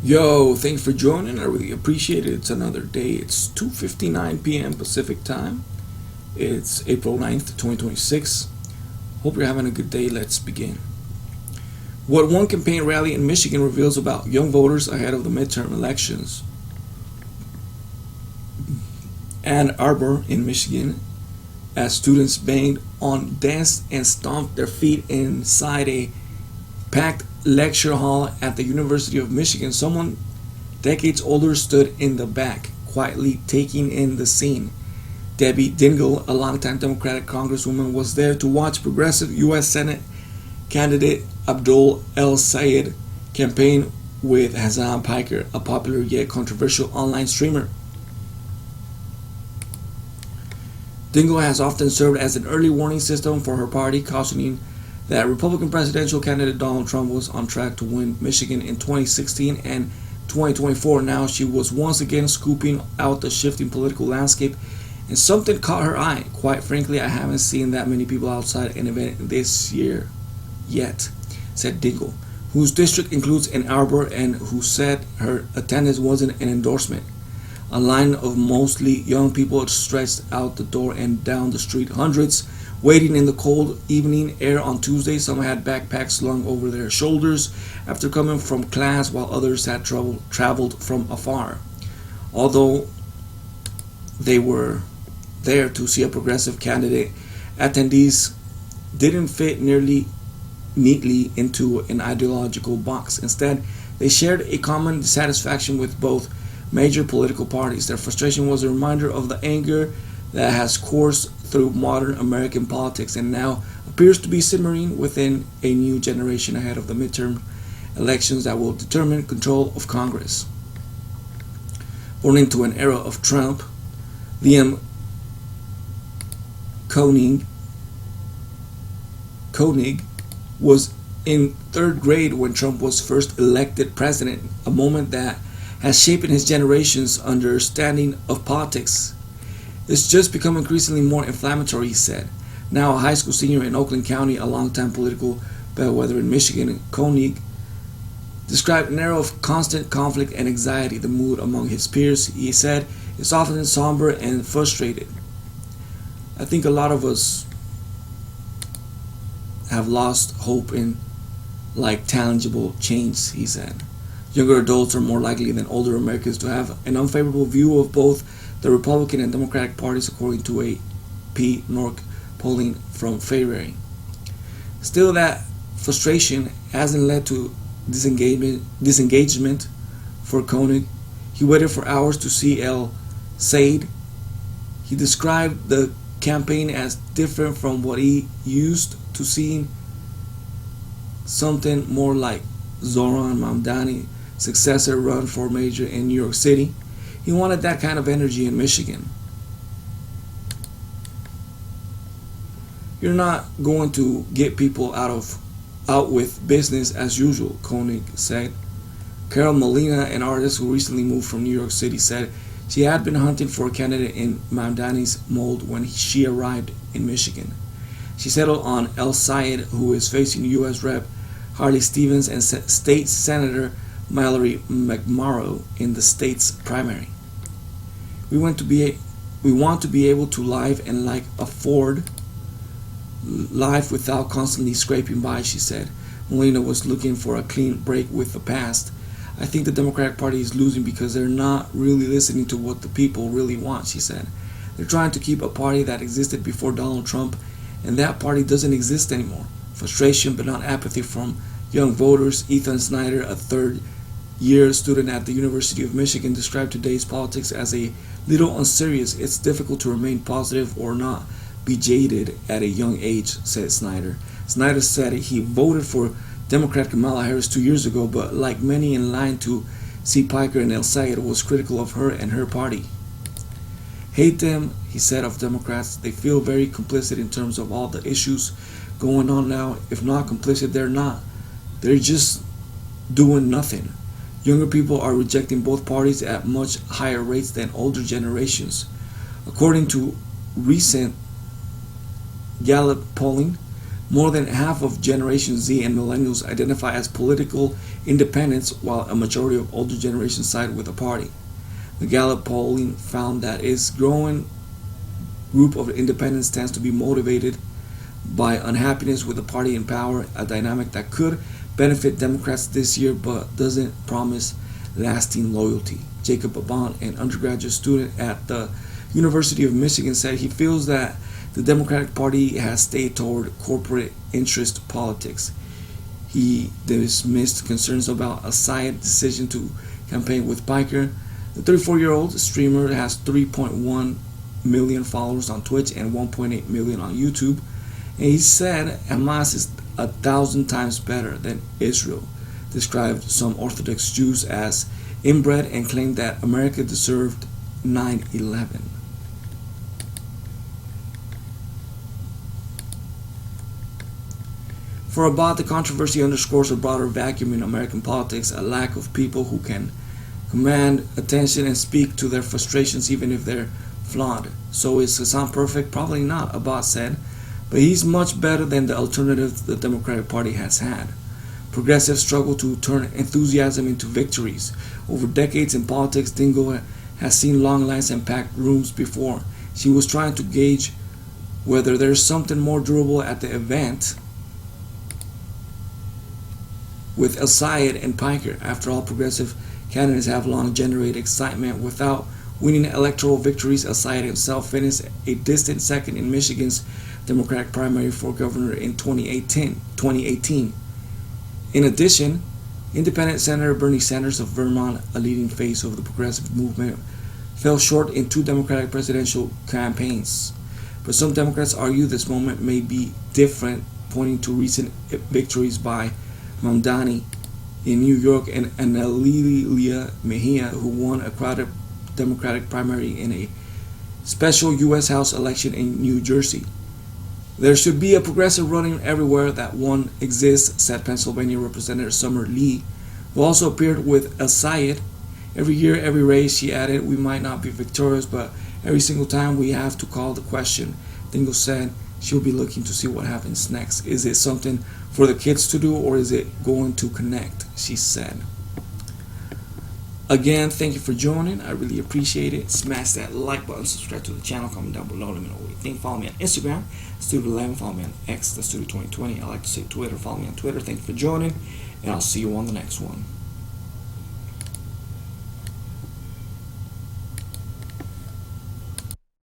Yo, thanks for joining. I really appreciate it. It's another day. It's 2:59 p.m. Pacific time. It's April 9th, 2026. Hope you're having a good day. Let's begin. What one campaign rally in Michigan reveals about young voters ahead of the midterm elections. Ann Arbor in Michigan, as students banged on desks and stomped their feet inside a packed lecture hall at the University of Michigan, someone decades older stood in the back, quietly taking in the scene. Debbie Dingell, a longtime Democratic congresswoman, was there to watch progressive U.S. Senate candidate Abdul El Sayed campaign with Hasan Piker, a popular yet controversial online streamer. Dingell has often served as an early warning system for her party, cautioning that Republican presidential candidate Donald Trump was on track to win Michigan in 2016 and 2024. Now she was once again scooping out the shifting political landscape, and something caught her eye. Quite frankly, I haven't seen that many people outside an event this year yet, said Dingell, whose district includes Ann Arbor and who said her attendance wasn't an endorsement. A line of mostly young people stretched out the door and down the street, hundreds waiting in the cold evening air on Tuesday. Some had backpacks slung over their shoulders after coming from class, while others had traveled from afar. Although they were there to see a progressive candidate, attendees didn't fit nearly neatly into an ideological box. Instead, they shared a common dissatisfaction with both major political parties. Their frustration was a reminder of the anger that has coursed through modern American politics and now appears to be simmering within a new generation ahead of the midterm elections that will determine control of Congress. Born into an era of Trump, Liam Koenig was in third grade when Trump was first elected president, a moment that has shaped his generation's understanding of politics. It's just become increasingly more inflammatory, he said. Now a high school senior in Oakland County, a longtime political bellwether in Michigan, Koenig described an era of constant conflict and anxiety. The mood among his peers, he said, is often somber and frustrated. I think a lot of us have lost hope in tangible change, he said. Younger adults are more likely than older Americans to have an unfavorable view of both the Republican and Democratic parties, according to a PNORC polling from February. Still, that frustration hasn't led to disengagement for Koenig. He waited for hours to see El Sayed. He described the campaign as different from what he used to seeing, something more like Zohran Mamdani's successor run for mayor in New York City. He wanted that kind of energy in Michigan. You're not going to get people out with business as usual, Koenig said. Carol Molina, an artist who recently moved from New York City, said she had been hunting for a candidate in Mamdani's mold when she arrived in Michigan. She settled on El Sayed, who is facing U.S. Rep. Harley Stevens and State Senator Mallory McMorrow in the state's primary. We want to be able to live and afford life without constantly scraping by, she said. Molina was looking for a clean break with the past. I think the Democratic Party is losing because they're not really listening to what the people really want, she said. They're trying to keep a party that existed before Donald Trump, and that party doesn't exist anymore. Frustration but not apathy from young voters. Ethan Snyder, a third-year student at the University of Michigan, described today's politics as a little unserious. It's difficult to remain positive or not be jaded at a young age, said Snyder. Snyder said he voted for Democrat Kamala Harris 2 years ago, but like many in line to see Piker and El Sayed, was critical of her and her party. Hate them, he said of Democrats. They feel very complicit in terms of all the issues going on now. If not complicit, they're not. They're just doing nothing. Younger people are rejecting both parties at much higher rates than older generations. According to recent Gallup polling, More than half of Generation Z and millennials identify as political independents, while a majority of older generations side with the party. The Gallup polling found that its growing group of independents tends to be motivated by unhappiness with the party in power, a dynamic that could benefit Democrats this year but doesn't promise lasting loyalty. Jacob Abant, an undergraduate student at the University of Michigan, said he feels that the Democratic Party has stayed toward corporate interest politics. He dismissed concerns about a side decision to campaign with Piker. The 34-year-old streamer has 3.1 million followers on Twitch and 1.8 million on YouTube. And he said Hamas is 1,000 times better than Israel, described some Orthodox Jews as inbred, and claimed that America deserved 9/11. For Abad, the controversy underscores a broader vacuum in American politics, a lack of people who can command attention and speak to their frustrations even if they're flawed. So is Hassan perfect? Probably not, Abad said, but he's much better than the alternative the Democratic Party has had. Progressives struggle to turn enthusiasm into victories. Over decades in politics, Dingle has seen long lines and packed rooms before. She was trying to gauge whether there's something more durable at the event with El Sayed and Piker. After all, progressive candidates have long generated excitement without winning electoral victories. El Sayed himself finished a distant second in Michigan's Democratic primary for governor in 2018. In addition, independent Senator Bernie Sanders of Vermont, a leading face of the progressive movement, fell short in 2 Democratic presidential campaigns. But some Democrats argue this moment may be different, pointing to recent victories by Mamdani in New York and Analilia Mejia, who won a crowded Democratic primary in a special U.S. House election in New Jersey. There should be a progressive running everywhere. That one exists, said Pennsylvania Representative Summer Lee, who also appeared with El Sayed. Every year, every race, she added, we might not be victorious, but every single time we have to call the question. Dingle said she'll be looking to see what happens next. Is it something for the kids to do, or is it going to connect? She said. Again, thank you for joining. I really appreciate it. Smash that like button, subscribe to the channel, comment down below, let me know what you think. Follow me on Instagram, Studio11. Follow me on X, the Studio 2020. I like to say Twitter. Follow me on Twitter. Thank you for joining, and I'll see you on the next one.